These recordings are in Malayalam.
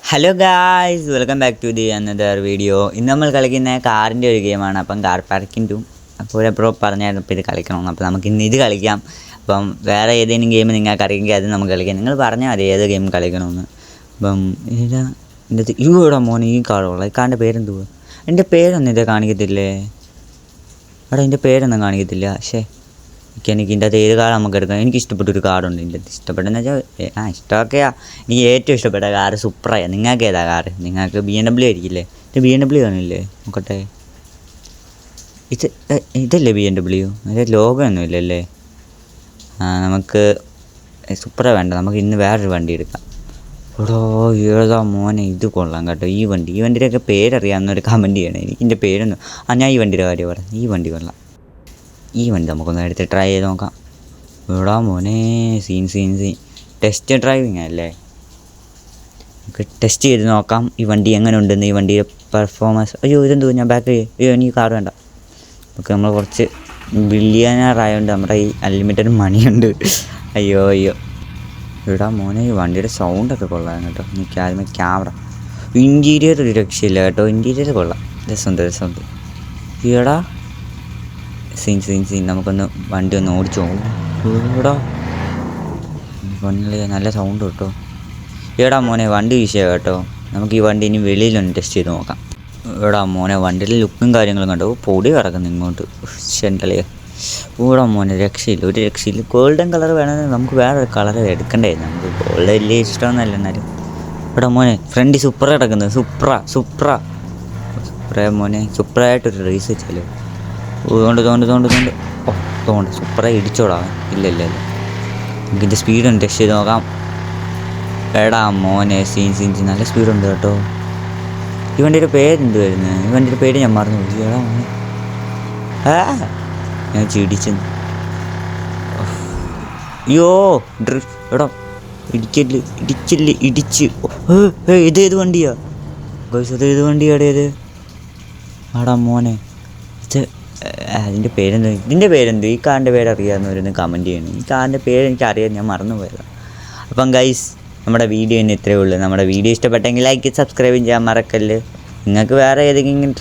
Hello guys, welcome back to the another video. ഇന്ന് നമ്മൾ കളിക്കുന്ന കാറിൻ്റെ ഒരു ഗെയിമാണ്. അപ്പം കാർ പാർക്കിംഗ് ടു അപ്പോൾ എപ്പോഴും പറഞ്ഞായിരുന്നു ഇപ്പോൾ ഇത് കളിക്കണം. അപ്പോൾ നമുക്ക് ഇന്ന് ഇത് കളിക്കാം. അപ്പം വേറെ ഏതെങ്കിലും ഗെയിം നിങ്ങൾക്ക് അറിയെങ്കിൽ അത് നമുക്ക് കളിക്കാം. നിങ്ങൾ പറഞ്ഞാൽ മതി ഏത് ഗെയിം കളിക്കണമെന്ന്. അപ്പം എൻ്റെ ഇവിടെ മോനെ ഈ കാറുള്ള ഈ കാറിൻ്റെ പേരെന്തുവാ? എൻ്റെ പേരൊന്നും ഇത് കാണിക്കത്തില്ലേ? അവിടെ എൻ്റെ പേരൊന്നും കാണിക്കത്തില്ല. എനിക്ക് ഇതിൻ്റെ അത് ഏത് കാർ നമുക്ക് എടുക്കാം. എനിക്ക് ഇഷ്ടപ്പെട്ടൊരു കാറുണ്ട്. ഇതിൻ്റെ ഇഷ്ടപ്പെട്ടെന്ന് വെച്ചാൽ ഇഷ്ടമൊക്കെയാ. എനിക്ക് ഏറ്റവും ഇഷ്ടപ്പെട്ട കാറ് സുപ്രയാണ്. നിങ്ങൾക്ക് ഏതാ കാറ്? നിങ്ങൾക്ക് BMW ആയിരിക്കില്ലേ? ഇത് BMW കാണില്ലേ? നോക്കട്ടെ. ഇതല്ലേ BMW? അതിൻ്റെ ലോഗോ ഒന്നും ഇല്ലല്ലേ? നമുക്ക് സുപ്ര വേണ്ട. നമുക്ക് ഇന്ന് വേറൊരു വണ്ടി എടുക്കാം. എടോ ഏതാ മോനെ, ഇത് കൊള്ളാം കേട്ടോ. ഈ വണ്ടിയുടെയൊക്കെ പേരറിയാവുന്നൊരു കമൻറ്റ് ചെയ്യണം. എനിക്കിൻ്റെ പേരൊന്നും ഞാൻ ഈ വണ്ടിയുടെ കാര്യം പറയാം. ഈ വണ്ടി കൊള്ളാം. ഈ വണ്ടി നമുക്കൊന്ന് എടുത്ത് ട്രൈ ചെയ്ത് നോക്കാം. എടാ മോനെ, സീൻ ടെസ്റ്റ് ഡ്രൈവിങ് അല്ലേ? നമുക്ക് ടെസ്റ്റ് ചെയ്ത് നോക്കാം ഈ വണ്ടി എങ്ങനെ ഉണ്ടെന്ന്. ഈ വണ്ടിയുടെ പെർഫോമൻസ്. ഇതെന്തോ ഞാൻ ബാക്ക് എനിക്ക് കാർ വേണ്ട. നമുക്ക് നമ്മൾ കുറച്ച് ബില്യണറായതുകൊണ്ട് നമ്മുടെ ഈ അൺലിമിറ്റഡ് മണിയുണ്ട്. അയ്യോ എടാ മോനെ, ഈ വണ്ടിയുടെ സൗണ്ടൊക്കെ കൊള്ളാം കേട്ടോ. എനിക്ക് ആദ്യമേ ക്യാമറ ഇൻറ്റീരിയർ ഒരു രക്ഷയില്ല കേട്ടോ. ഇൻറ്റീരിയർ കൊള്ളാം, രസമുണ്ട്. എടാ സീൻ നമുക്കൊന്ന് വണ്ടി ഒന്ന് ഓടിച്ചു പോകും. എടാ വണ്ടി നല്ല സൗണ്ട് കേട്ടോ. എടാ മോനെ, വണ്ടി വിഷയം കേട്ടോ. നമുക്ക് ഈ വണ്ടി ഇനി വെളിയിലൊന്ന് ടെസ്റ്റ് ചെയ്ത് നോക്കാം. എടാ മോനെ, വണ്ടിയുടെ ലുക്കും കാര്യങ്ങളും കണ്ടോ. പൊടി കിടക്കുന്നു ഇങ്ങോട്ട്. ചെണ്ടലേ എടാ മോനെ, ഒരു രക്ഷയില്ല. ഗോൾഡൻ കളർ വേണമെങ്കിൽ നമുക്ക് വേറൊരു കളർ എടുക്കണ്ടായിരുന്നു. നമുക്ക് ഗോൾഡ് വലിയ ഇഷ്ടമൊന്നുമല്ല. എന്നാലും എടാ മോനെ, ഫ്രണ്ട് സൂപ്പർ കിടക്കുന്നത്. സൂപ്ര മോനെ, സൂപ്പറായിട്ടൊരു റേസ് വെച്ചാലോ. തോണ്ട് സൂപ്പറായി ഇടിച്ചോടാം. ഇല്ല നമുക്കിൻ്റെ സ്പീഡൊന്ന് ടെസ്റ്റ് ചെയ്ത് നോക്കാം. എടാ മോനെ, സീൻ നല്ല സ്പീഡുണ്ട് കേട്ടോ. ഈ വണ്ടിയുടെ പേരെന്ത് വരുന്നത്? ഈ വണ്ടിയുടെ പേര് ഞാൻ മറന്നു പോയി. എടാ മോനെ, ഞാൻ ചിടിച്ചു. എടാ ഇടിച്ച് ഇതേത് വണ്ടിയാ? ഇതേത് വണ്ടിയാടേ ഇത്? എടാ മോനെ, ഇതിൻ്റെ പേരെന്ത്? ഈ കാറിൻ്റെ പേരറിയാവുന്നവരൊന്ന് കമൻറ്റ് ചെയ്യണം. ഈ കാറിൻ്റെ പേര് എനിക്കറിയാം, ഞാൻ മറന്നു പോയതാണ്. അപ്പം ഗൈസ്, നമ്മുടെ വീഡിയോ ഇന്ന് ഇത്രയേ ഉള്ളൂ. നമ്മുടെ വീഡിയോ ഇഷ്ടപ്പെട്ടെങ്കിൽ ലൈക്ക് സബ്സ്ക്രൈബ് ചെയ്യാൻ മറക്കല്ല്. നിങ്ങൾക്ക് വേറെ ഏതെങ്കിലും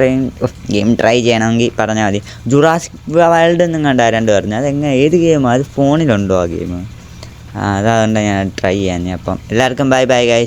ഗെയിം ട്രൈ ചെയ്യണമെങ്കിൽ പറഞ്ഞാൽ മതി. ജുറാസിക് വേൾഡ് എന്നും കണ്ടാരണ്ട് പറഞ്ഞു. അതെങ്ങനെ, ഏത് ഗെയിമാണ് അത്? ഫോണിലുണ്ടോ ആ ഗെയിം? അതുകൊണ്ട് ഞാൻ ട്രൈ ചെയ്യാൻ. അപ്പം എല്ലാവർക്കും ബൈ ഗൈസ്.